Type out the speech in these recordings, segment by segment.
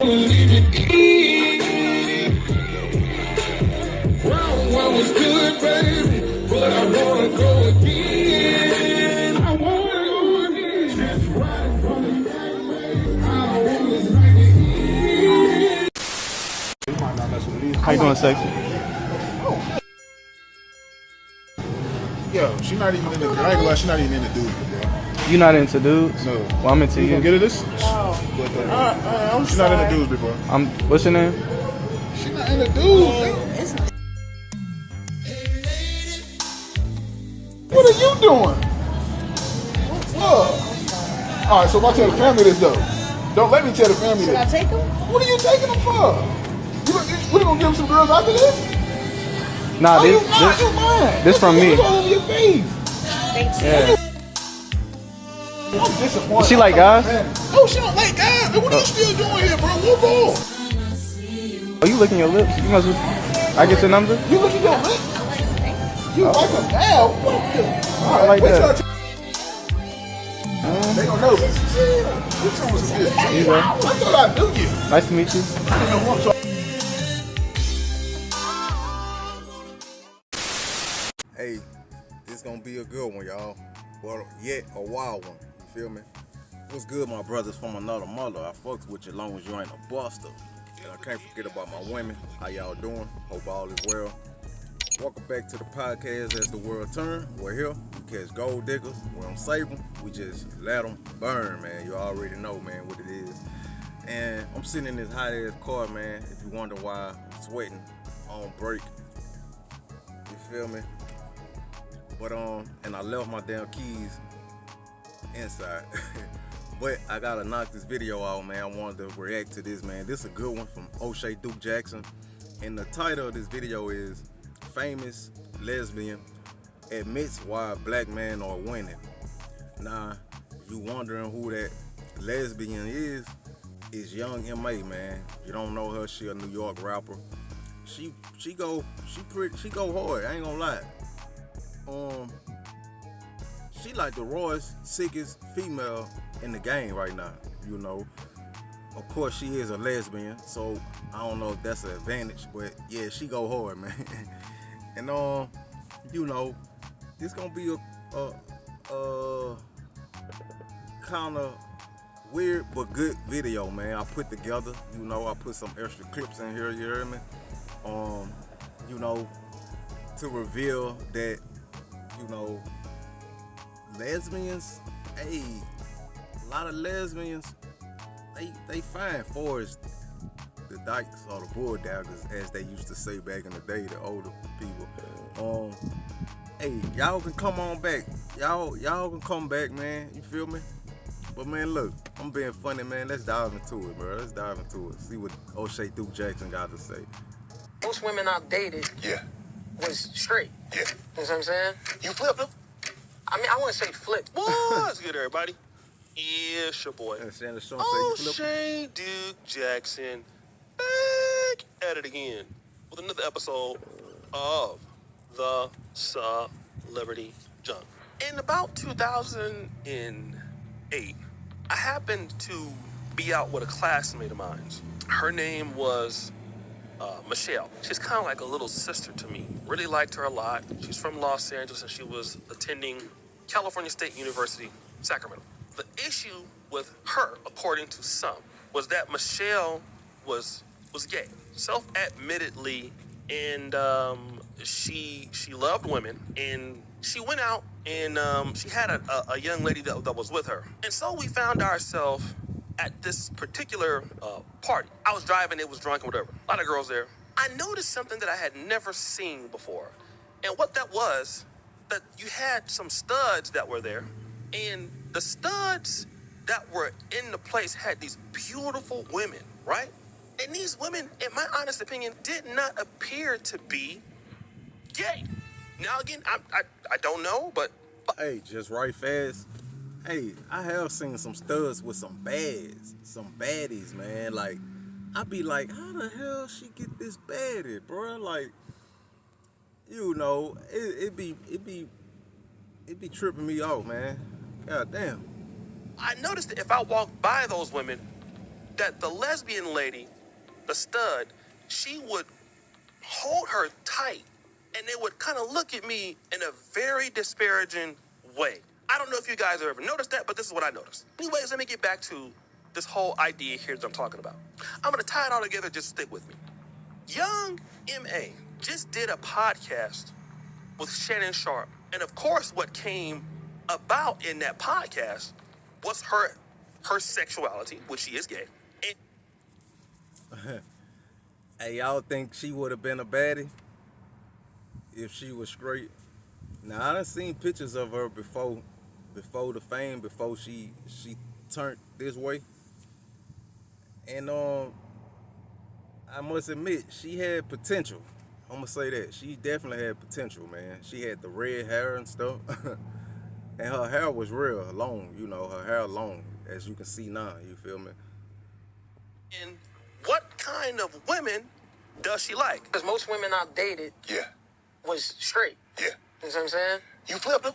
Round one was good, baby, but I wanna go again. I wanna go again. Just right from the back, I always like it. How you doing, sexy? Yo, she not even in the. I ain't gonna lie, she not even in the dude, bro. You not into dudes? No. Well, I'm into You you. gonna get her this? I'm She not in the dudes, big bro. What's your name? She not in the dudes. What are you doing? Look. All right, so if I tell the family this though, don't let me tell the family Should I this. take them? What are you taking them for? We gonna give them some girls after this? Nah, Oh, you lying. this from me. It's all over your face. Thanks. Yeah. I'm disappointed. She like guys? No, she don't like guys. What are you still doing here, bro? What wrong? Oh, you licking your lips? You must. I get your number? You look at your lips. You like them now? Fuck you. All right, like wait that. till they gonna know. Which one was this? I thought I knew you. Nice to meet you. I didn't know what. Hey, this gonna be a good one, y'all. Well, yet a wild one. You feel me? What's good, my brothers from another mother? I fucks with you as long as you ain't a buster. And I can't forget about my women. How y'all doing? Hope all is well. Welcome back to the podcast as the world turns. We're here. We catch gold diggers. We don't save them. We just let them burn, man. You already know, man, what it is. And I'm sitting in this hot ass car, man. If you wonder why I'm sweating on break. You feel me? But and I left my damn keys inside. But I gotta knock this video out, man. I wanted to react to this, man. This is a good one from O'Shea Duke Jackson. And the title of this video is Famous Lesbian Admits Why Black Men Are Winning. Now, you wondering who that lesbian is Young M.A., man. You don't know her, she a New York rapper. She go hard, I ain't gonna lie. She like the rawest, sickest female in the game right now, you know. Of course, she is a lesbian, so I don't know if that's an advantage, but yeah, she go hard, man. And you know, this gonna be a kind of weird but good video, man. I put together, you know, I put some extra clips in here, you hear me? You know, to reveal that, you know, lesbians, hey, a lot of lesbians, they fine for as the dykes or the bulldaggers, as they used to say back in the day, the older people. Hey, y'all can come on back. Y'all can come back, man. You feel me? But man, look, I'm being funny, man. Let's dive into it, bro. Let's dive into it. See what O'Shea Duke Jackson got to say. Most women I've dated was straight. Yeah. You know what I'm saying? You flipped him? I mean, I wouldn't say flip. What's good, everybody? Yeah, it's your boy. O'Shea Duke Jackson, back at it again with another episode of The Celebrity Junk. In about 2008, I happened to be out with a classmate of mine. Her name was Michelle. She's kind of like a little sister to me. Really liked her a lot. She's from Los Angeles and she was attending California State University, Sacramento. The issue with her, according to some, was that Michelle was gay, self-admittedly, and she loved women, and she went out and she had a young lady that was with her. And so we found ourselves at this particular party. I was driving, it was drunk or whatever. A lot of girls there. I noticed something that I had never seen before. And what that was, that you had some studs that were there, and the studs that were in the place had these beautiful women, right? And these women, in my honest opinion, did not appear to be gay. Now again, I don't know, but Hey, just right fast. Hey, I have seen some studs with some baddies, man. Like, I be like, how the hell she get this baddie, bro? Like, you know, it be tripping me off, man. God damn. I noticed that if I walked by those women, that the lesbian lady, the stud, she would hold her tight and they would kind of look at me in a very disparaging way. I don't know if you guys have ever noticed that, but this is what I noticed. Anyways, let me get back to this whole idea here that I'm talking about. I'm going to tie it all together, just stick with me. Young M.A. just did a podcast with Shannon Sharp. And of course, what came about in that podcast was her sexuality, which she is gay. And Hey, y'all think she would have been a baddie if she was straight? Now, I done seen pictures of her before the fame, before she turned this way. And I must admit, she had potential. I'm gonna say that. She definitely had potential, man. She had the red hair and stuff. And her hair was real long, you know, her hair long, as you can see now, you feel me? And what kind of women does she like? Because most women I've dated was straight. Yeah. You know what I'm saying? You flipped them?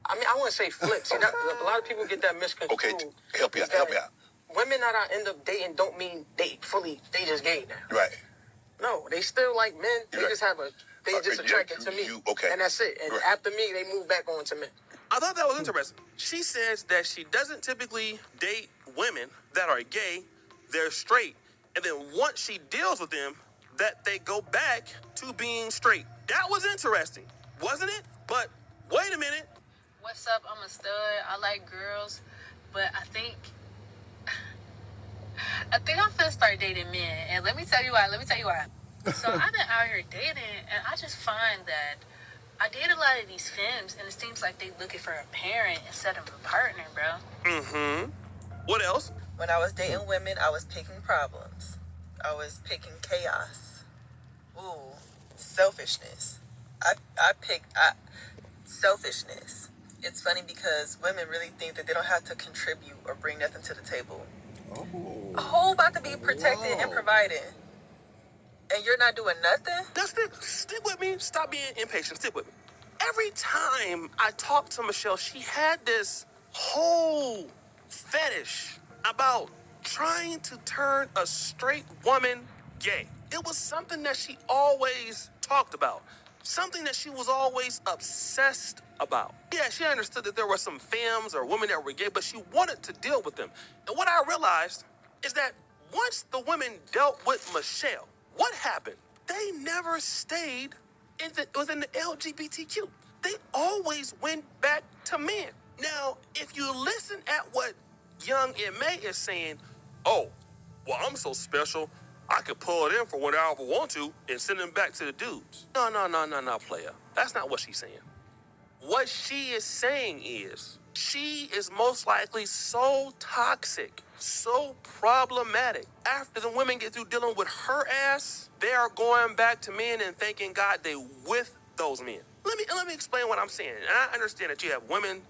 I mean, I wouldn't say flip. See, a lot of people get that misconstrued. Okay, help me out. Women that I end up dating don't mean they just gay now. Right. No, they still like men. They just have they just attracted to me. Okay. And that's it. And after me, they move back on to men. I thought that was interesting. She says that she doesn't typically date women that are gay, they're straight, and then once she deals with them, that they go back to being straight. That was interesting, wasn't it? But wait a minute. What's up? I'm a stud. I like girls, but I think I'm finna start dating men. And let me tell you why. So I've been out here dating, and I just find that I date a lot of these femmes, and it seems like they looking for a parent instead of a partner, bro. Mm-hmm. What else? When I was dating women, I was picking problems. I was picking chaos. Ooh, selfishness. I picked selfishness. It's funny because women really think that they don't have to contribute or bring nothing to the table. Oh. A whole about to be protected and provided. And you're not doing nothing? Stick with me. Stop being impatient. Stick with me. Every time I talked to Michelle, she had this whole fetish about trying to turn a straight woman gay. It was something that she always talked about. Something that she was always obsessed about. Yeah, she understood that there were some femmes or women that were gay, but she wanted to deal with them. And what I realized is that once the women dealt with Michelle, what happened? They never stayed within the LGBTQ. They always went back to men. Now, if you listen at what young M.A. is saying, oh, well, I'm so special, I could pull it in for whenever I want to and send them back to the dudes. No, player. That's not what she's saying. What she is saying is, she is most likely so toxic, so problematic. After the women get through dealing with her ass, they are going back to men and thanking God they with those men. Let me explain what I'm saying. And I understand that you have women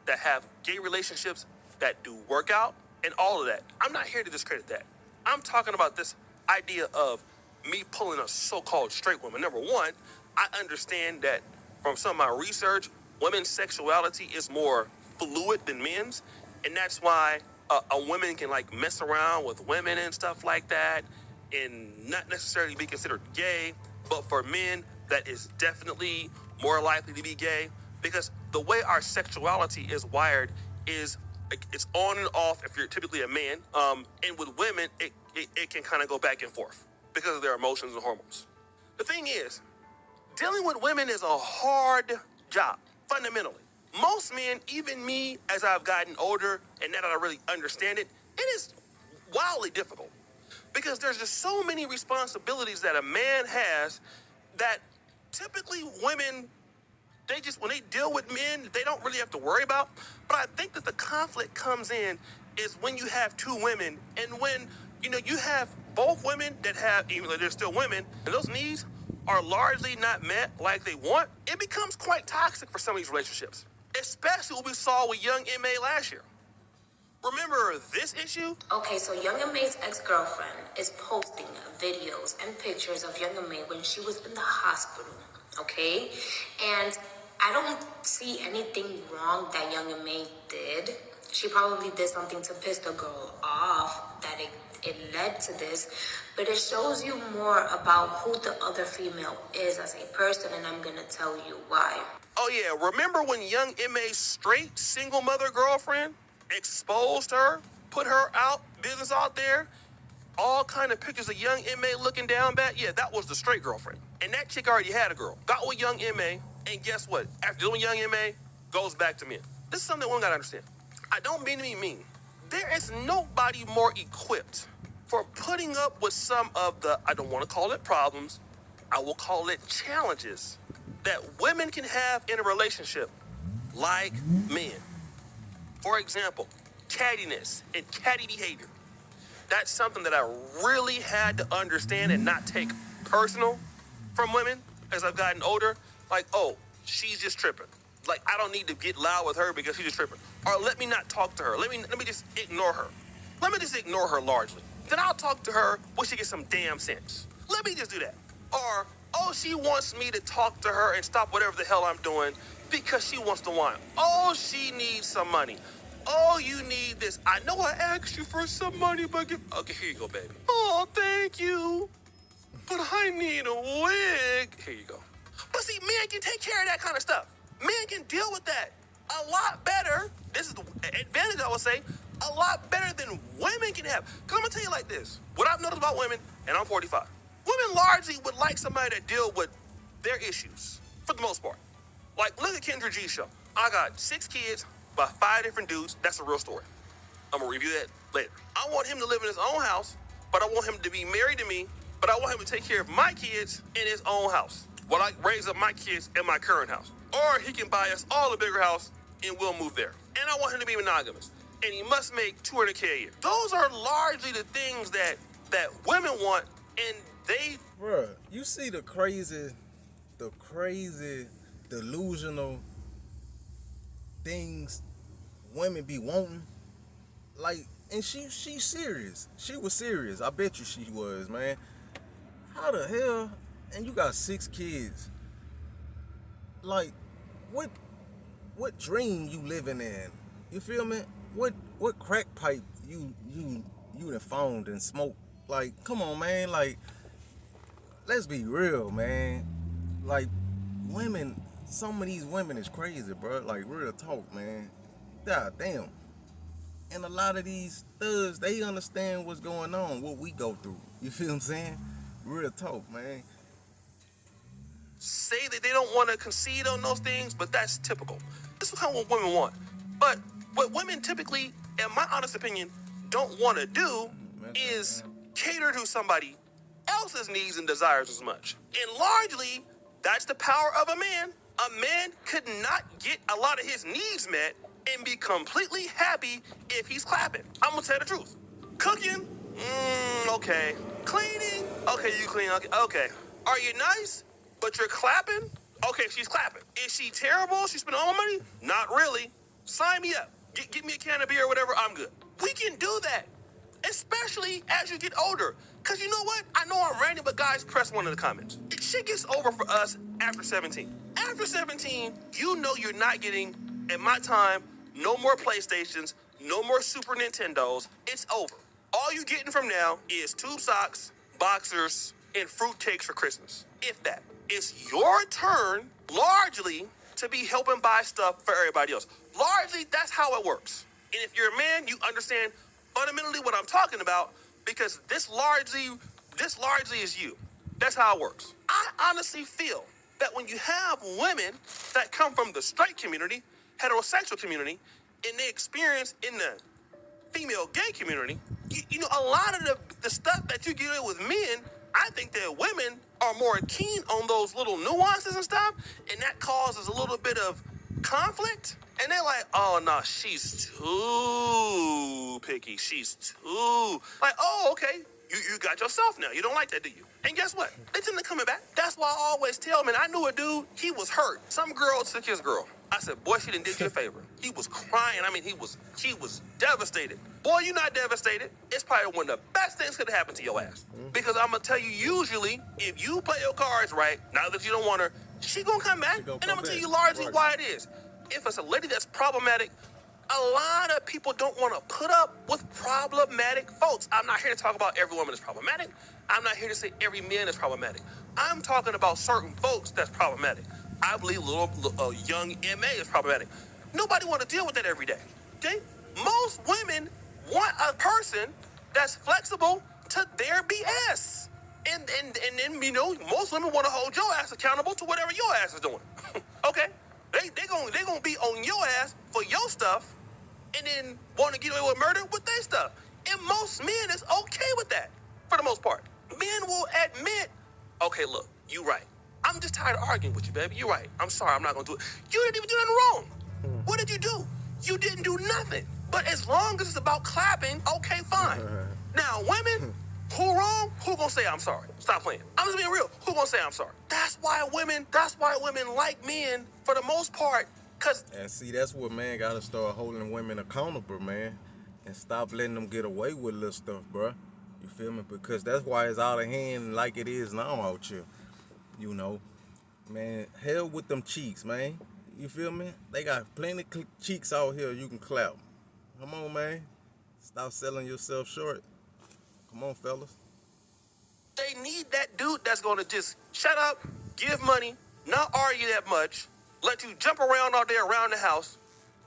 that have gay relationships that do work out and all of that. I'm not here to discredit that. I'm talking about this idea of me pulling a so-called straight woman. Number one, I understand that from some of my research, women's sexuality is more fluid than men's, and that's why a woman can like mess around with women and stuff like that and not necessarily be considered gay, but for men that is definitely more likely to be gay because the way our sexuality is wired is it's on and off if you're typically a man, and with women it can kind of go back and forth because of their emotions and hormones. The thing is, dealing with women is a hard job, fundamentally. Most men, even me, as I've gotten older and now that I really understand it, it is wildly difficult because there's just so many responsibilities that a man has that typically women, when they deal with men, they don't really have to worry about. But I think that the conflict comes in is when you have two women and when, you have both women that have, even though they're still women, and those needs are largely not met like they want, it becomes quite toxic for some of these relationships. Especially what we saw with young M.A. last year. Remember this issue? Okay, so young M.A.'s ex-girlfriend is posting videos and pictures of young M.A. when she was in the hospital, okay? And I don't see anything wrong that young M.A. did. she probably did something to piss the girl off that it led to this, but it shows you more about who the other female is as a person, and I'm gonna tell you why. Oh yeah, remember when young M.A.'s straight single mother girlfriend exposed her, put her out, business out there, all kind of pictures of young M.A. looking down bad? Yeah, that was the straight girlfriend. And that chick already had a girl. Got with young M.A., and guess what? After dealing with young M.A., goes back to men. This is something that one gotta understand. I don't mean to be mean. There is nobody more equipped for putting up with some of the, I don't want to call it problems, I will call it challenges that women can have in a relationship like men. For example, cattiness and catty behavior. That's something that I really had to understand and not take personal from women as I've gotten older. Like, oh, she's just tripping. Like, I don't need to get loud with her because she's just tripping. Or let me not talk to her. Let me just ignore her. Let me just ignore her largely. Then I'll talk to her when she gets some damn sense. Let me just do that. Or, oh, she wants me to talk to her and stop whatever the hell I'm doing because she wants to whine. Oh, she needs some money. Oh, you need this. I know I asked you for some money, but okay, here you go, baby. Oh, thank you. But I need a wig. Here you go. But see, men can take care of that kind of stuff. Men can deal with that a lot better. This is the advantage, I would say, a lot better than women can have. Because I'm going to tell you like this. What I've noticed about women, and I'm 45, women largely would like somebody to deal with their issues, for the most part. Like, look at Kendra G's show. I got 6 kids by 5 different dudes. That's a real story. I'm going to review that later. I want him to live in his own house, but I want him to be married to me, but I want him to take care of my kids in his own house while I raise up my kids in my current house. Or he can buy us all a bigger house and we'll move there. And I want him to be monogamous. And he must make $200K a year. Those are largely the things that women want, and they... Bruh, you see the crazy, delusional things women be wanting? Like, and she's serious. She was serious. I bet you she was, man. How the hell? And you got 6 kids. Like, what dream you living in? You feel me? What crack pipe you done found and smoked? Like, come on, man. Like, let's be real, man. Like, women, some of these women is crazy, bro. Like, real talk, man. God damn. And a lot of these thugs, they understand what's going on, what we go through. You feel what I'm saying? Real talk, man. Say that they don't want to concede on those things, but that's typical. This is kind of what women want. But what women typically, in my honest opinion, don't want to do is cater to somebody else's needs and desires as much. And largely, that's the power of a man. A man could not get a lot of his needs met and be completely happy if he's clapping. I'm gonna tell you the truth. Cooking? Okay. Cleaning? Okay, you clean. Okay. Are you nice? But you're clapping? Okay, she's clapping. Is she terrible? She spending all my money? Not really. Sign me up. Get me a can of beer or whatever, I'm good. We can do that, especially as you get older. Because you know what? I know I'm ranting, but guys, press one in the comments. Shit gets over for us after 17. After 17, you know you're not getting, in my time, no more PlayStations, no more Super Nintendos. It's over. All you getting from now is tube socks, boxers, and fruitcakes for Christmas. If that. It's your turn, largely, to be helping buy stuff for everybody else. Largely, that's how it works. And if you're a man, you understand fundamentally what I'm talking about, because this largely is you. That's how it works. I honestly feel that when you have women that come from the straight community, heterosexual community, and they experience in the female gay community, you know, a lot of the stuff that you get with men, I think that women are more keen on those little nuances and stuff, and that causes a little bit of conflict. And they're like, oh, no, she's too picky. She's too... Like, oh, okay, you got yourself now. You don't like that, do you? And guess what? They tend to coming back. That's why I always tell men, I knew a dude, he was hurt. Some girl took his girl. I said, boy, she didn't do you a favor. He was crying. I mean, he was devastated. Boy, you not devastated. It's probably one of the best things could have happened to your ass. Because I'm going to tell you, usually, if you play your cards right, now that you don't want her, she going to come back. And I'm going to tell you largely why it is. If it's a lady that's problematic, A lot of people don't want to put up with problematic folks. I'm not here to talk about every woman is problematic. I'm not here to say every man is problematic. I'm talking about certain folks that's problematic. I believe young MA is problematic. Nobody want to deal with that every day. Okay? Most women want a person that's flexible to their BS. And then, you know, most women want to hold your ass accountable to whatever your ass is doing. Okay? They gonna be on your ass for your stuff and then want to get away with murder with their stuff. And most men is okay with that, for the most part. Men will admit, okay, look, you right. I'm just tired of arguing with you, baby. You're right. I'm sorry, I'm not gonna do it. You didn't even do nothing wrong. What did you do? You didn't do nothing. But as long as it's about clapping, okay, fine. Now, women, who wrong? Who gonna say I'm sorry? Stop playing. I'm just being real. Who gonna say I'm sorry? That's why women like men for the most part. And see, that's what man gotta start holding women accountable, man, and stop letting them get away with little stuff, bruh. You feel me? Because that's why it's out of hand like it is now out here. You know, man, hell with them cheeks, man. You feel me? They got plenty of cheeks out here you can clap. Come on, man. Stop selling yourself short. Come on, fellas. They need that dude that's gonna just shut up, give money, not argue that much, let you jump around all day around the house,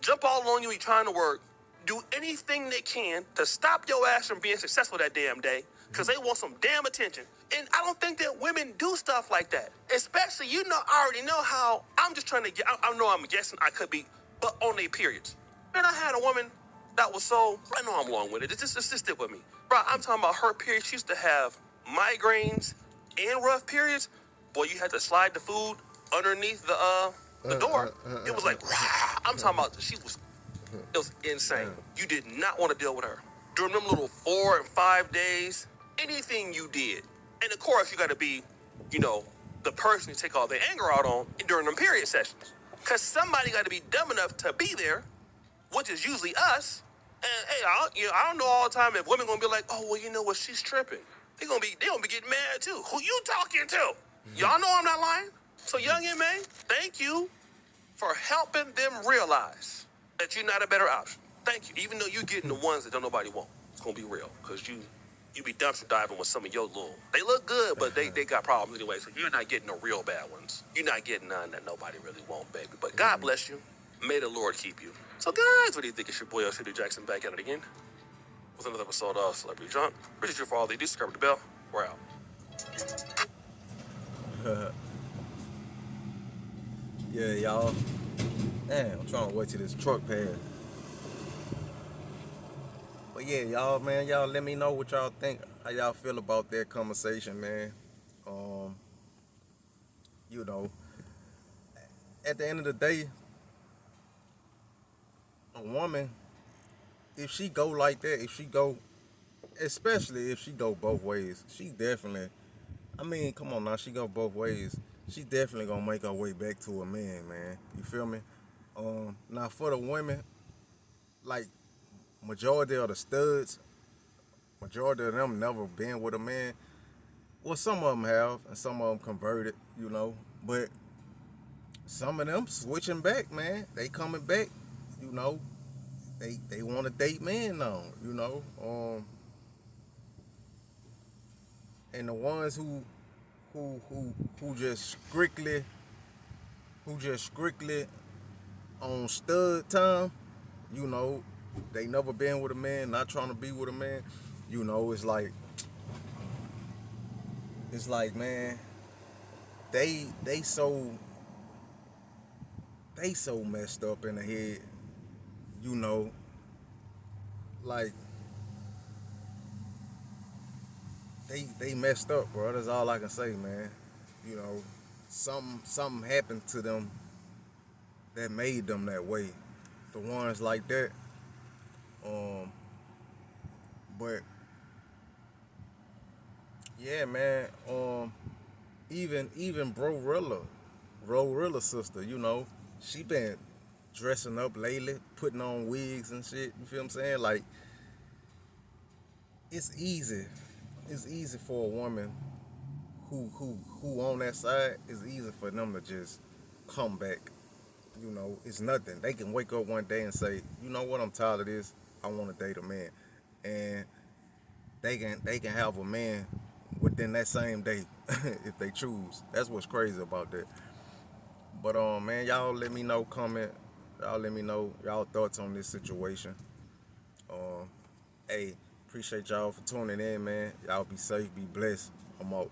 jump all on you when you're trying to work, do anything they can to stop your ass from being successful that damn day, because they want some damn attention. And I don't think that women do stuff like that. Especially, you know, I already know how, I'm just trying to get, I know I'm guessing I could be, but on their periods. And I had a woman that was so, I know I'm long with it, just stick with me. Bro, I'm talking about her period. She used to have migraines and rough periods. Boy, you had to slide the food underneath the door. It was like, rah. I'm talking about, it was insane. You did not want to deal with her. During them little 4 and 5 days, anything you did. And of course, you got to be, you know, the person to take all their anger out on during them period sessions. Because somebody got to be dumb enough to be there, which is usually us. And hey, I don't know all the time if women gonna be like, oh, well, you know what, she's tripping. They gonna be getting mad too. Who you talking to? Y'all know I'm not lying. So young MA, thank you for helping them realize that you're not a better option. Thank you. Even though you're getting the ones that don't nobody want. It's gonna be real. Because you be dumpster diving with some of your little, they look good, but they got problems anyway. So you're not getting the real bad ones. You're not getting none that nobody really want, baby. But God bless you. May the Lord keep you. So guys, what do you think? It's your boy, City Jackson, back at it again with another episode of Celebrity Drunk. Appreciate you for all they do. Subscribe to the bell. We're out. Yeah, y'all. Damn, I'm trying to wait till this truck pass. But yeah, y'all, man, y'all let me know what y'all think. How y'all feel about that conversation, man. You know, at the end of the day, a woman, if she go like that, especially if she go both ways, she definitely, I mean, come on now, she go both ways. She definitely gonna make her way back to a man, man. You feel me? Now for the women, like majority of the studs, majority of them never been with a man. Well, some of them have, and some of them converted, you know. But some of them switching back, man. They coming back, you know. They want to date men now, you know. And the ones who just strictly on stud time, you know, they never been with a man, not trying to be with a man, you know, it's like, man, they so messed up in the head, you know, like, they messed up, bro. That's all I can say, man. You know, something happened to them that made them that way. The ones like that. But yeah, man. Even Bro sister, you know, she been dressing up lately, putting on wigs and shit. You feel what I'm saying? Like, it's easy for a woman who on that side. It's easy for them to just come back you know, it's nothing. They can wake up one day and say, you know what, I'm tired of this. I want to date a man, and they can have a man within that same day if they choose. That's what's crazy about that. But man, y'all let me know, comment. Y'all let me know y'all thoughts on this situation. Hey, appreciate y'all for tuning in, man. Y'all be safe, be blessed. I'm out.